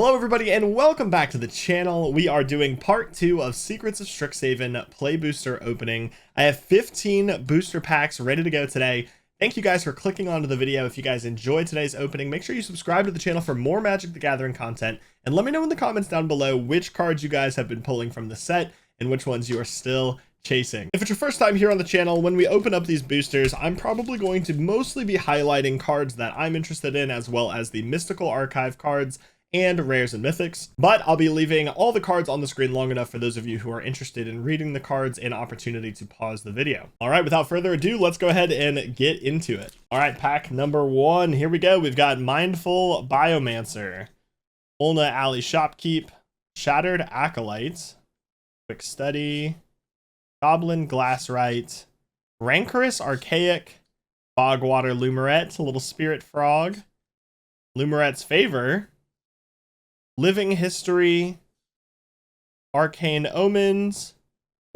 Hello everybody and welcome back to the channel. We are doing part 2 of Secrets of Strixhaven play booster opening. I have 15 booster packs ready to go today. Thank you guys for clicking onto the video. If you guys enjoyed today's opening, make sure you subscribe to the channel for more Magic the Gathering content, and let me know in the comments down below which cards you guys have been pulling from the set and which ones you are still chasing. If it's your first time here on the channel, when we open up these boosters, I'm probably going to mostly be highlighting cards that I'm interested in, as well as the Mystical Archive cards and rares and mythics, but I'll be leaving all the cards on the screen long enough for those of you who are interested in reading the cards an opportunity to pause the video. All right, without further ado, let's go ahead and get into it. All right, pack number 1, here we go. We've got Mindful Biomancer, Ulna Alley Shopkeep, Shattered Acolyte, Quick Study, Goblin Glasswright, Rancorous Archaic, Bogwater Lumerette, Little Spirit Frog, Lumerette's Favor, Living History, Arcane Omens.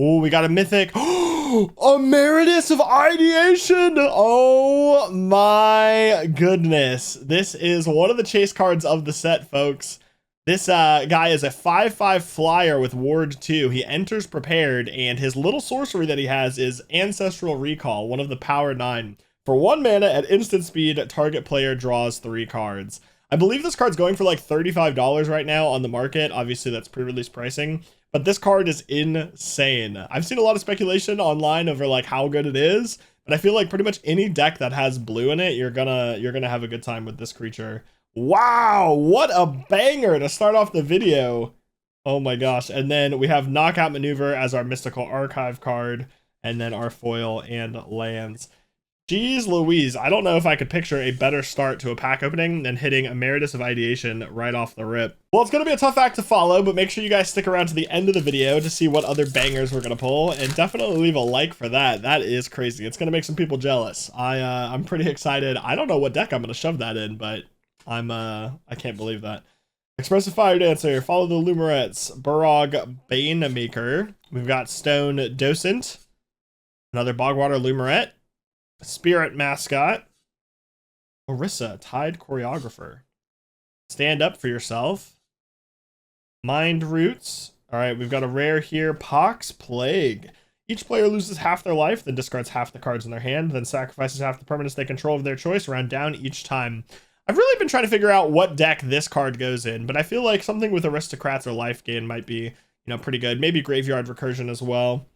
Oh, we got a mythic. Emeritus of Ideation. Oh my goodness. This is one of the chase cards of the set, folks. This guy is a 5/5 flyer with Ward 2. He enters prepared, and his little sorcery that he has is Ancestral Recall, one of the Power 9. For 1 mana at instant speed, target player draws 3 cards. I believe this card's going for like $35 right now on the market. Obviously, that's pre-release pricing, but this card is insane. I've seen a lot of speculation online over like how good it is, but I feel like pretty much any deck that has blue in it, you're gonna have a good time with this creature. Wow, what a banger to start off the video. Oh my gosh. And then we have Knockout Maneuver as our Mystical Archive card, and then our foil and lands. Jeez Louise, I don't know if I could picture a better start to a pack opening than hitting Emeritus of Ideation right off the rip. Well, it's going to be a tough act to follow, but make sure you guys stick around to the end of the video to see what other bangers we're going to pull, and definitely leave a like for that. That is crazy. It's going to make some people jealous. I'm pretty excited. I don't know what deck I'm going to shove that in, but I can't believe that. Expressive Fire Dancer, Follow the Lumerettes, Burog Banemaker. We've got Stone Docent, another Bogwater Lumerette, Spirit Mascot, Orisa, Tide Choreographer, Stand Up for Yourself, Mind Roots. All right, we've got a rare here, Pox Plague. Each player loses half their life, then discards half the cards in their hand, then sacrifices half the permanents they control of their choice, round down each time. I've really been trying to figure out what deck this card goes in, but I feel like something with Aristocrats or Life Gain might be, pretty good. Maybe Graveyard Recursion as well.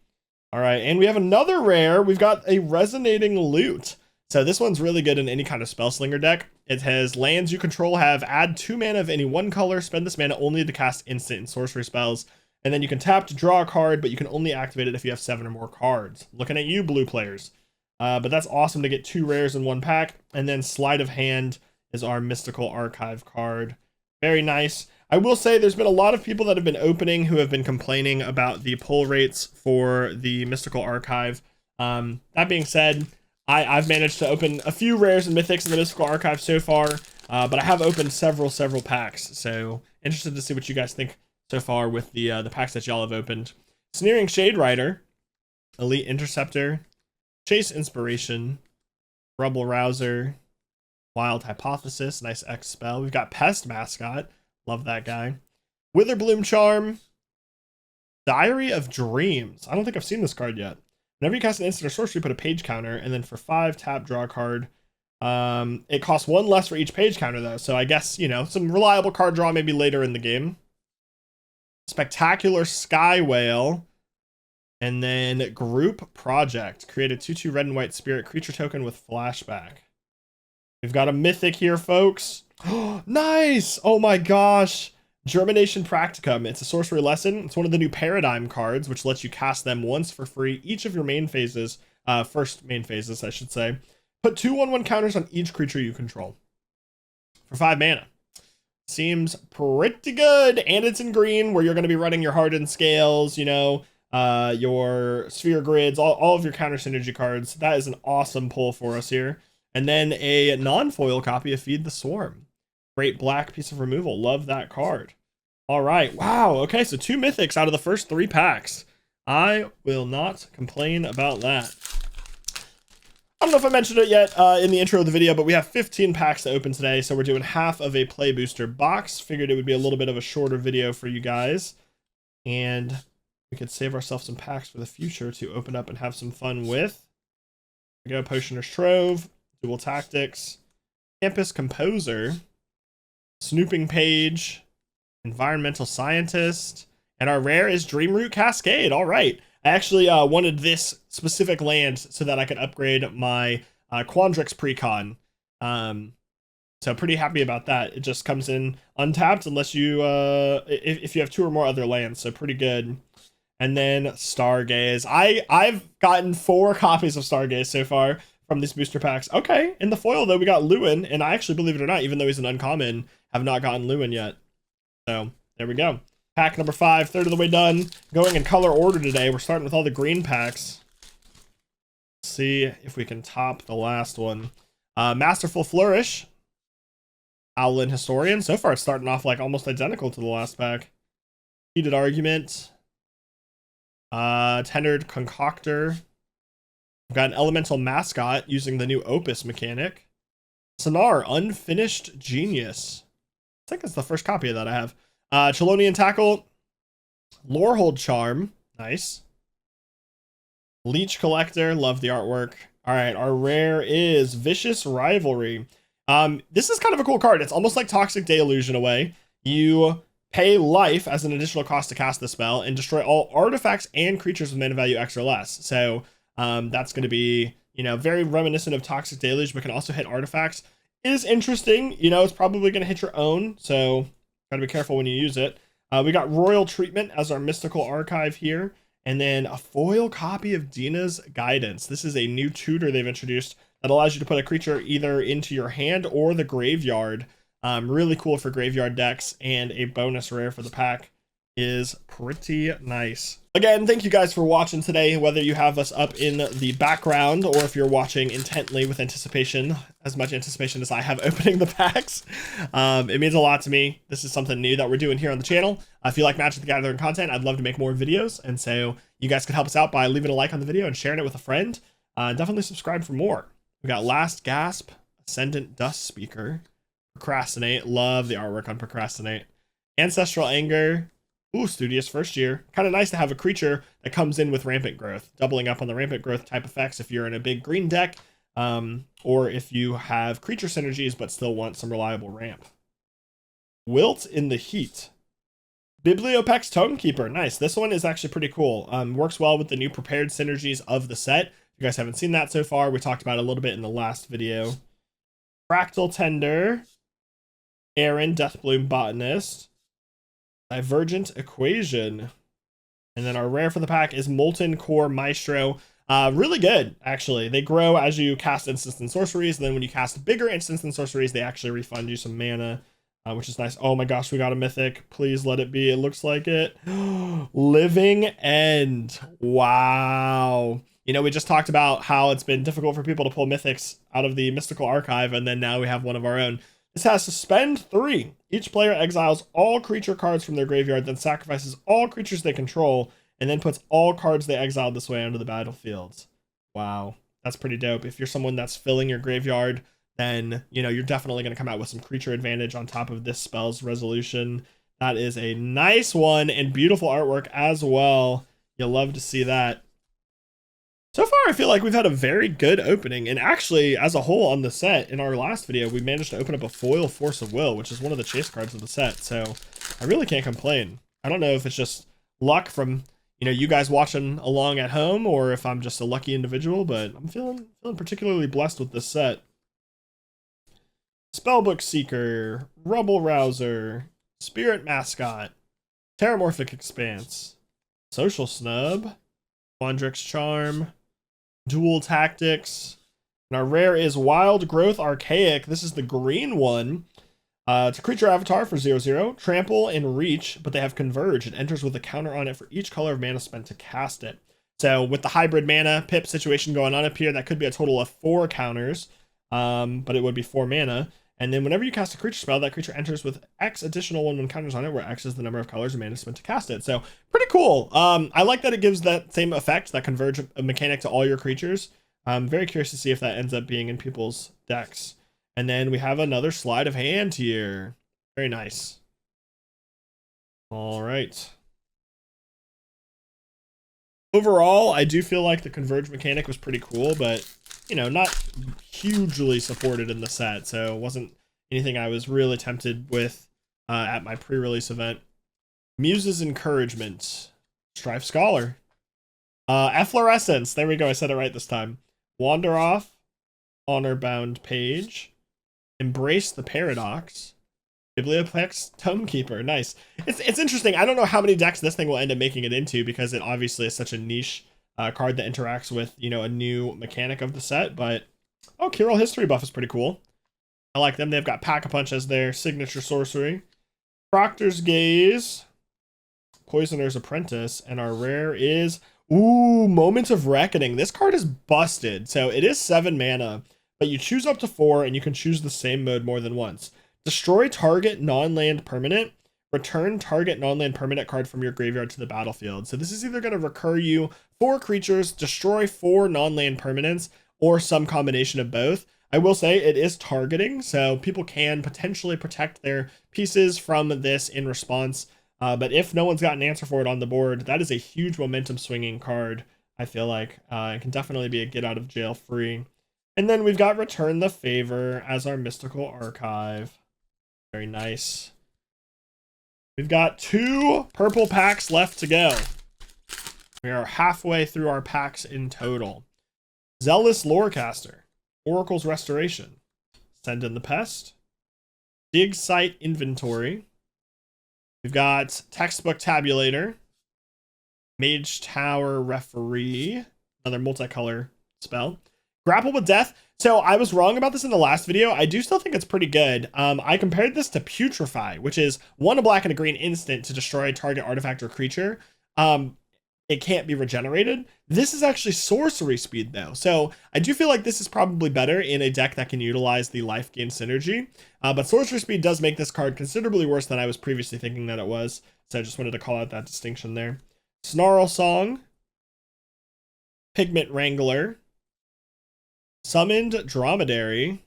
All right, and we have another rare. We've got a Resonating Lute. So this one's really good in any kind of Spellslinger deck. It has lands you control have add 2 mana of any one color, spend this mana only to cast instant and sorcery spells, and then you can tap to draw a card, but you can only activate it if you have 7 or more cards. Looking at you, blue players. But that's awesome to get 2 rares in 1 pack. And then Sleight of Hand is our Mystical Archive card. Very nice. I will say there's been a lot of people that have been opening who have been complaining about the pull rates for the Mystical Archive. That being said, I've managed to open a few rares and mythics in the Mystical Archive so far, but I have opened several packs. So interested to see what you guys think so far with the packs that y'all have opened. Sneering Shade Rider, Elite Interceptor, Chase Inspiration, Rebel Rouser, Wild Hypothesis, nice X spell. We've got Pest Mascot. Love that guy. Witherbloom Charm. Diary of Dreams. I don't think I've seen this card yet. Whenever you cast an instant or sorcery, put a page counter, and then for 5, tap, draw a card. It costs 1 less for each page counter, though, so I guess, some reliable card draw maybe later in the game. Spectacular Sky Whale. And then Group Project. Create a 2/2 red and white spirit creature token with flashback. We've got a mythic here, folks. Nice! Oh my gosh. Germination Practicum. It's a sorcery lesson. It's one of the new Paradigm cards, which lets you cast them once for free each of your main phases. First main phases, I should say. Put 2 1/1 counters on each creature you control for 5 mana. Seems pretty good. And it's in green, where you're going to be running your Hardened Scales, your Sphere Grids, all of your counter synergy cards. That is an awesome pull for us here. And then a non-foil copy of Feed the Swarm. Great black piece of removal. Love that card. All right. Wow. Okay, so 2 mythics out of the first 3 packs. I will not complain about that. I don't know if I mentioned it yet in the intro of the video, but we have 15 packs to open today, so we're doing half of a play booster box. Figured it would be a little bit of a shorter video for you guys, and we could save ourselves some packs for the future to open up and have some fun with. Here we go, Potioner's Trove, Dual Tactics, Campus Composer, Snooping Page, Environmental Scientist, and our rare is Dreamroot Cascade. All right. I actually wanted this specific land so that I could upgrade my Quandrix Precon. So pretty happy about that. It just comes in untapped unless you, if you have 2 or more other lands, so pretty good. And then Stargaze. I've gotten 4 copies of Stargaze so far from these booster packs. Okay, in the foil though, we got Lewin, and I actually, believe it or not, even though he's an uncommon, have not gotten Lewin yet. So there we go. Pack number 5, third of the way done. Going in color order today. We're starting with all the green packs. Let's see if we can top the last one. Masterful Flourish. Owlin Historian. So far it's starting off like almost identical to the last pack. Heated Argument. Tenured Concoctor. We've got an Elemental Mascot using the new Opus mechanic. Sonar Unfinished Genius. I think it's the first copy of that I have. Chelonian Tackle, Lorehold Charm, nice. Leech Collector, love the artwork. All right, our rare is Vicious Rivalry. This is kind of a cool card. It's almost like Toxic Deluge in a way. You pay life as an additional cost to cast the spell and destroy all artifacts and creatures with mana value X or less. So that's going to be, you know, very reminiscent of Toxic Deluge, but can also hit artifacts. It is interesting. You know, it's probably going to hit your own, so gotta be careful when you use it. We got Royal Treatment as our mystical archive here, and then a foil copy of Dina's Guidance. This is a new tutor they've introduced that allows you to put a creature either into your hand or the graveyard. Really cool for graveyard decks, and a bonus rare for the pack is pretty nice. Again, thank you guys for watching today, whether you have us up in the background or if you're watching intently with anticipation, as much anticipation as I have opening the packs. It means a lot to me. This is something new that we're doing here on the channel. If you like Magic the Gathering content, I'd love to make more videos, and so you guys could help us out by leaving a like on the video and sharing it with a friend. Definitely subscribe for more. We got Last Gasp, Ascendant Dust Speaker, Procrastinate, love the artwork on Procrastinate, Ancestral Anger, ooh, Studious First Year. Kind of nice to have a creature that comes in with Rampant Growth, doubling up on the Rampant Growth type effects if you're in a big green deck, or if you have creature synergies but still want some reliable ramp. Wilt in the Heat. Bibliopex Tonekeeper, nice. This one is actually pretty cool. Works well with the new prepared synergies of the set. If you guys haven't seen that so far, we talked about it a little bit in the last video. Fractal Tender. Aaron, Deathbloom Botanist. Divergent Equation. And then our rare for the pack is Molten Core Maestro. Really good, actually. They grow as you cast instants and sorceries, and then when you cast bigger instants and sorceries, they actually refund you some mana, which is nice. Oh my gosh, we got a mythic. Please let it be. It looks like it. Living End. Wow. You know, we just talked about how it's been difficult for people to pull mythics out of the mystical archive, and then now we have one of our own. This has Suspend 3. Each player exiles all creature cards from their graveyard, then sacrifices all creatures they control, and then puts all cards they exiled this way onto the battlefield. Wow, that's pretty dope. If you're someone that's filling your graveyard, then, you know, you're definitely going to come out with some creature advantage on top of this spell's resolution. That is a nice one, and beautiful artwork as well. You'll love to see that. So far, I feel like we've had a very good opening, and actually, as a whole on the set, in our last video, we managed to open up a foil Force of Will, which is one of the chase cards of the set, so I really can't complain. I don't know if it's just luck from, you know, you guys watching along at home, or if I'm just a lucky individual, but I'm feeling particularly blessed with this set. Spellbook Seeker, Rubble Rouser, Spirit Mascot, Terramorphic Expanse, Social Snub, Quandrix Charm, Dual Tactics, and our rare is Wild Growth Archaic. This is the green one. It's a creature avatar for 0/0, trample and reach, but they have converge. It enters with a counter on it for each color of mana spent to cast it. So with the hybrid mana pip situation going on up here, that could be a total of 4 counters, but it would be 4 mana. And then whenever you cast a creature spell, that creature enters with X additional 1/1 counters on it, where X is the number of colors of mana spent to cast it. So pretty cool. I like that it gives that same effect, that converge mechanic, to all your creatures. I'm very curious to see if that ends up being in people's decks. And then we have another sleight of hand here. Very nice. All right. Overall, I do feel like the converge mechanic was pretty cool, but you know, not hugely supported in the set, so it wasn't anything I was really tempted with at my pre-release event. Muse's Encouragement, Strife Scholar, Efflorescence. There we go. I said it right this time. Wander Off, Honor Bound Page, Embrace the Paradox, Biblioplex Tomekeeper. Nice. It's interesting. I don't know how many decks this thing will end up making it into because it obviously is such a niche card that interacts with, you know, a new mechanic of the set. But oh, Kirill History Buff is pretty cool. I like them. They've got Pack-a-Punch as their signature sorcery. Proctor's Gaze, Poisoner's Apprentice, and our rare is Moment of Reckoning. This card is busted. So it is 7 mana, but you choose up to 4, and you can choose the same mode more than once. Destroy target non-land permanent. Return target non-land permanent card from your graveyard to the battlefield. So this is either going to recur you 4 creatures, destroy 4 non-land permanents, or some combination of both. I will say it is targeting, so people can potentially protect their pieces from this in response. But if no one's got an answer for it on the board, that is a huge momentum swinging card, I feel like. It can definitely be a get out of jail free. And then we've got Return the Favor as our Mystical Archive. Very nice. We've got 2 purple packs left to go. We are halfway through our packs in total. Zealous Lorecaster, Oracle's Restoration, Send in the Pest, Dig Site Inventory. We've got Textbook Tabulator, Mage Tower Referee, another multicolor spell. Grapple with Death. So I was wrong about this in the last video. I do still think it's pretty good. I compared this to Putrefy, which is 1 a black and a green instant to destroy a target artifact or creature. It can't be regenerated. This is actually sorcery speed though. So I do feel like this is probably better in a deck that can utilize the life gain synergy. But sorcery speed does make this card considerably worse than I was previously thinking that it was. So I just wanted to call out that distinction there. Snarl Song, Pigment Wrangler, Summoned Dromedary,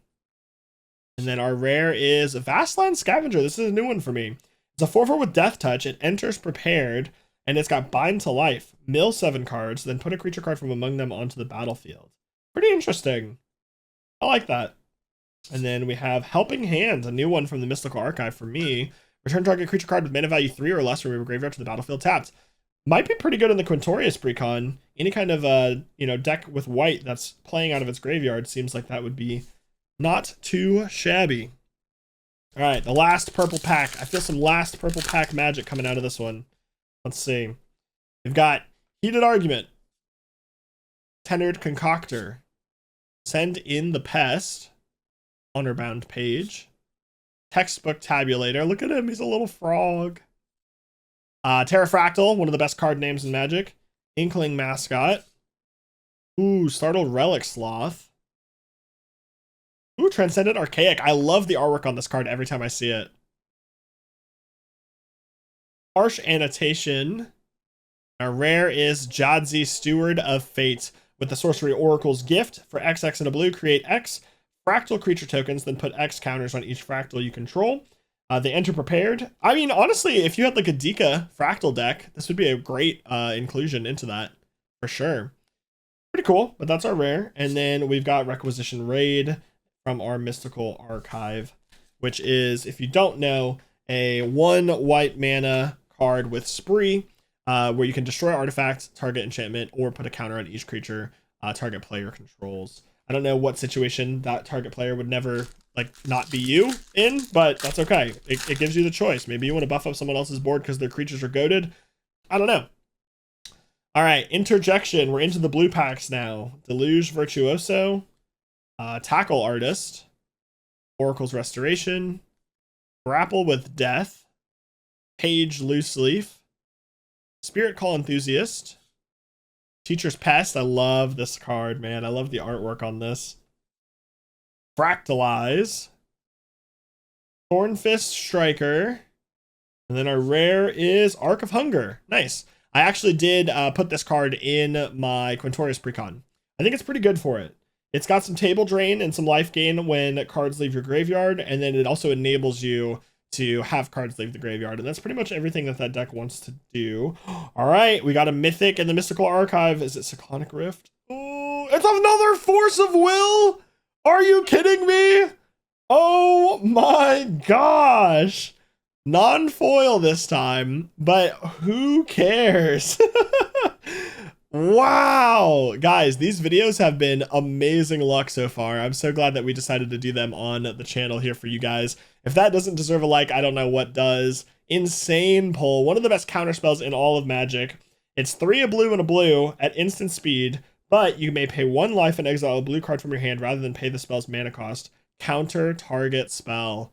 and then our rare is Vastland Scavenger. This is a new one for me. It's a 4/4 with Death Touch. It enters prepared, and it's got Bind to Life. Mill 7 cards, then put a creature card from among them onto the battlefield. Pretty interesting. I like that. And then we have Helping Hand, a new one from the Mystical Archive for me. Return target creature card with mana value 3 or less from your graveyard to the battlefield tapped. Might be pretty good in the Quintorius precon. Any kind of deck with white that's playing out of its graveyard seems like that would be not too shabby. All right, the last purple pack. I feel some last purple pack magic coming out of this one. Let's see. We've got Heated Argument, Tenured Concoctor, Send in the Pest, Honor-Bound Page, Textbook Tabulator. Look at him, he's a little frog. Terrafractal, one of the best card names in Magic. Inkling Mascot. Ooh, Startled Relic Sloth. Ooh, Transcendent Archaic. I love the artwork on this card every time I see it. Harsh Annotation. Our rare is Jadzi, Steward of Fate. With the Sorcery Oracle's Gift, for XX and a blue, create X fractal creature tokens, then put X counters on each fractal you control. They enter prepared. I mean, honestly, if you had like a Dika fractal deck, this would be a great inclusion into that, for sure. Pretty cool, but that's our rare. And then we've got Requisition Raid from our Mystical Archive, which is, if you don't know, a 1 white mana card with Spree, where you can destroy artifacts, target enchantment, or put a counter on each creature target player controls. I don't know what situation that target player would never like not be you in, but that's okay. It gives you the choice. Maybe you want to buff up someone else's board because their creatures are goated. I don't know. All right, Interjection. We're into the blue packs now. Deluge Virtuoso, Tackle Artist, Oracle's Restoration, Grapple with Death, Page Loose Leaf, Spirit Call Enthusiast, Teacher's Pest. I love this card, man. I love the artwork on this. Fractalize, Thornfist Striker, and then our rare is Arc of Hunger. Nice. I actually did put this card in my Quintorius precon. I think it's pretty good for it. It's got some table drain and some life gain when cards leave your graveyard, and then it also enables you to have cards leave the graveyard, and that's pretty much everything that that deck wants to do. All right, we got a Mythic in the Mystical Archive. Is it Cyclonic Rift? Oh, it's another Force of Will! Are you kidding me? Oh my gosh! Non-foil this time, but who cares? Wow, guys, these videos have been amazing luck so far. I'm so glad that we decided to do them on the channel here for you guys. If that doesn't deserve a like, I don't know what does. Insane Pull, one of the best counter spells in all of Magic. It's 3 a blue and a blue at instant speed, but you may pay 1 life and exile a blue card from your hand rather than pay the spell's mana cost. Counter target spell.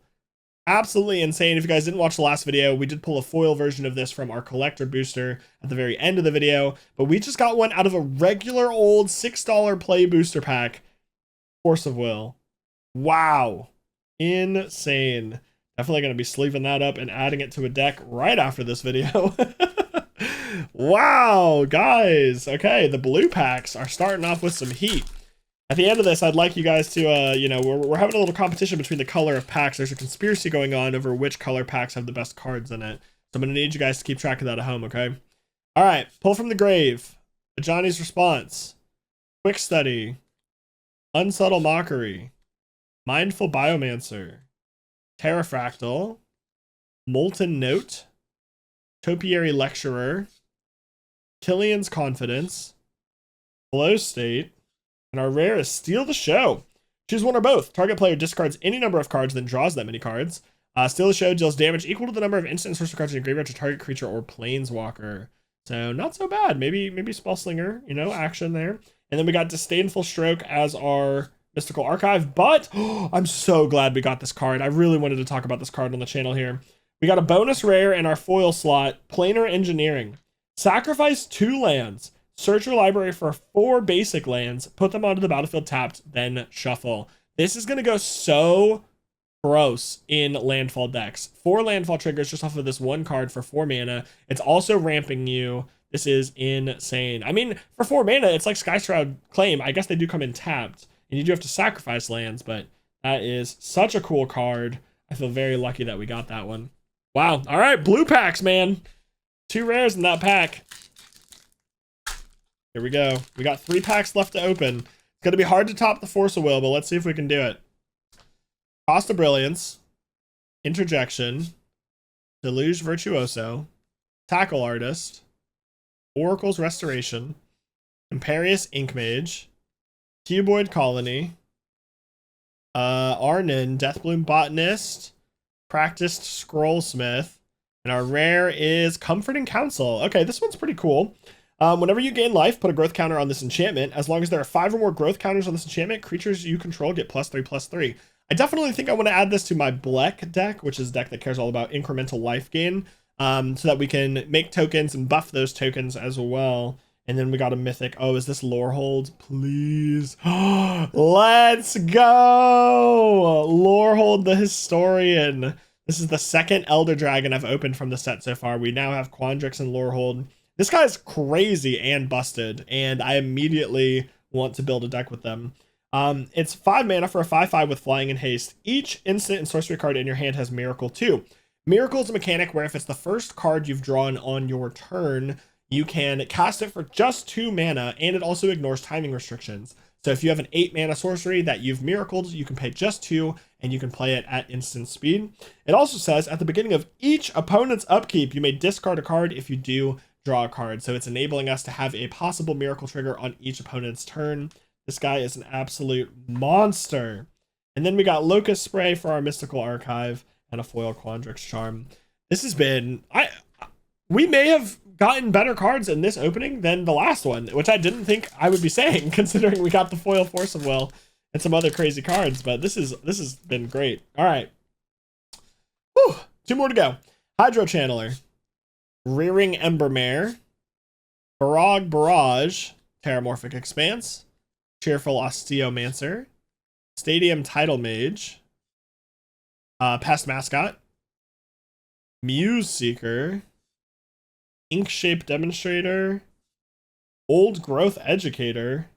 Absolutely insane. If you guys didn't watch the last video, we did pull a foil version of this from our collector booster at the very end of the video, but we just got one out of a regular old $6 play booster pack. Force of Will. Wow. Insane. Definitely going to be sleeving that up and adding it to a deck right after this video. Wow, guys. Okay, the blue packs are starting off with some heat. At the end of this, I'd like you guys to, you know, we're having a little competition between the color of packs. There's a conspiracy going on over which color packs have the best cards in it. So I'm going to need you guys to keep track of that at home, okay? All right, Pull from the Grave, Johnny's Response, Quick Study, Unsubtle Mockery, Mindful Biomancer, Terrafractal, Molten Note, Topiary Lecturer, Killian's Confidence, Flow State, and our rare is Steal the Show. Choose one or both. Target player discards any number of cards, then draws that many cards. Steal the Show deals damage equal to the number of instant and sorcery cards in your graveyard to target creature or planeswalker. So not so bad. Maybe Spellslinger, you know, action there. And then we got Disdainful Stroke as our Mystical Archive. But I'm so glad we got this card. I really wanted to talk about this card on the channel here. We got a bonus rare in our foil slot, Planar Engineering. Sacrifice 2 lands. Search your library for 4 basic lands, put them onto the battlefield tapped, then shuffle. This is going to go so gross in landfall decks. 4 landfall triggers just off of this 1 card for 4 mana. It's also ramping you. This is insane. I mean, for 4 mana, it's like Skyshroud Claim. I guess they do come in tapped, and you do have to sacrifice lands, but that is such a cool card. I feel very lucky that we got that one. Wow. All right, blue packs, man. 2 rares in that pack. Here we go. We got 3 packs left to open. It's going to be hard to top the Force of Will, but let's see if we can do it. Cost of Brilliance, Interjection, Deluge Virtuoso, Tackle Artist, Oracle's Restoration, Imperious Inkmage, Cuboid Colony, Arnon, Deathbloom Botanist, Practiced Scrollsmith, and our rare is Comforting Counsel. Okay, this one's pretty cool. Whenever you gain life, put a growth counter on this enchantment. As long as there are 5 or more growth counters on this enchantment, creatures you control get +3/+3. I definitely think I want to add this to my Bleck deck, which is a deck that cares all about incremental life gain, so that we can make tokens and buff those tokens as well. And then we got a Mythic. Oh, is this Lorehold? Please. Let's go! Lorehold the Historian. This is the 2nd Elder Dragon I've opened from the set so far. We now have Quandrix and Lorehold. This guy's crazy and busted, and I immediately want to build a deck with them. It's 5 mana for a 5/5 with Flying and Haste. Each instant and sorcery card in your hand has Miracle 2. Miracle is a mechanic where if it's the first card you've drawn on your turn, you can cast it for just 2 mana, and it also ignores timing restrictions. So if you have an 8 mana sorcery that you've miracled, you can pay just 2, and you can play it at instant speed. It also says, at the beginning of each opponent's upkeep, you may discard a card. If you do, draw a card. So it's enabling us to have a possible miracle trigger on each opponent's turn. This guy is an absolute monster. And then we got Locust Spray for our Mystical Archive and a foil Quandrix Charm. This has been... we may have gotten better cards in this opening than the last one, which I didn't think I would be saying, considering we got the foil Force of Will and some other crazy cards, but this has been great. All right. Whew, 2 more to go. Hydro Channeler, Rearing Embermare, Barog Barrage, Terramorphic Expanse, Cheerful Osteomancer, Stadium Tidal Mage, Pest Mascot, Muse Seeker, Inkshape Demonstrator, Old Growth Educator,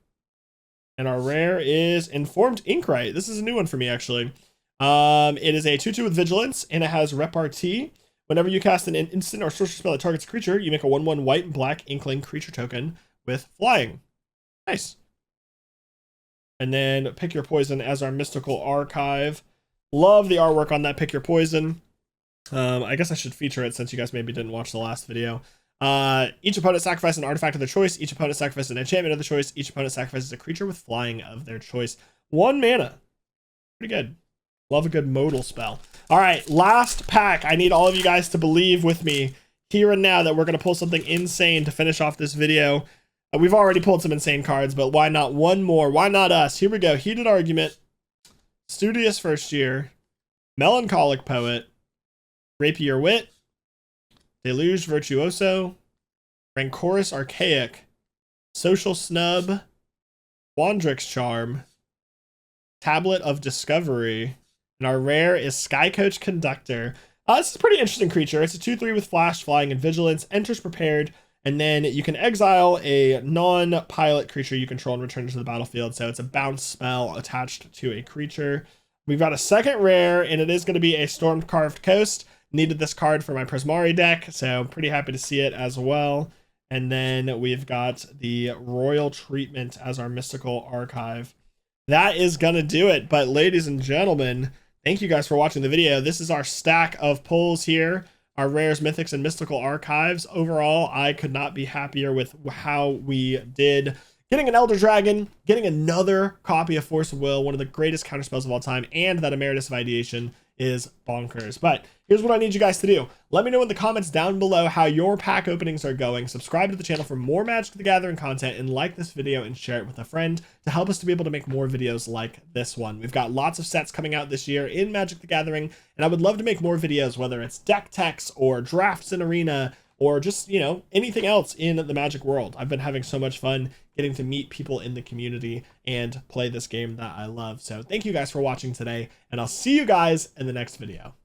And our rare is Informed Inkrite. This is a new one for me, actually. It is a 2/2 with Vigilance, and it has Repartee. Whenever you cast an instant or sorcery spell that targets a creature, you make a 1/1 white and black Inkling creature token with flying. Nice. And then Pick Your Poison as our Mystical Archive. Love the artwork on that Pick Your Poison. I guess I should feature it since you guys maybe didn't watch the last video. Each opponent sacrifices an artifact of their choice. Each opponent sacrifices an enchantment of their choice. Each opponent sacrifices a creature with flying of their choice. 1 mana. Pretty good. Love a good modal spell. All right, last pack. I need all of you guys to believe with me here and now that we're going to pull something insane to finish off this video. We've already pulled some insane cards, but why not one more? Why not us? Here we go. Heated Argument, Studious First Year, Melancholic Poet, Rapier Wit, Deluge Virtuoso, Rancorous Archaic, Social Snub, Wandrix Charm, Tablet of Discovery, and our rare is Skycoach Conductor. This is a pretty interesting creature. It's a 2/3 with Flash, Flying, and Vigilance. Enters prepared, and then you can exile a non-pilot creature you control and return it to the battlefield. So it's a bounce spell attached to a creature. We've got a second rare, and it is going to be a Storm-Carved Coast. Needed this card for my Prismari deck, so I'm pretty happy to see it as well. And then we've got the Royal Treatment as our Mystical Archive. That is going to do it. But ladies and gentlemen, thank you guys for watching the video. This is our stack of pulls here, our rares, mythics, and mystical archives. Overall, I could not be happier with how we did. Getting an Elder Dragon, getting another copy of Force of Will, one of the greatest counterspells of all time, and that Emeritus of Ideation is bonkers. But here's what I need you guys to do. Let me know in the comments down below how your pack openings are going. Subscribe to the channel for more Magic the Gathering content, and like this video and share it with a friend to help us to be able to make more videos like this one. We've got lots of sets coming out this year in Magic the Gathering, and I would love to make more videos, whether it's deck techs or drafts in Arena, or just, you know, anything else in the Magic world. I've been having so much fun getting to meet people in the community and play this game that I love. So thank you guys for watching today, and I'll see you guys in the next video.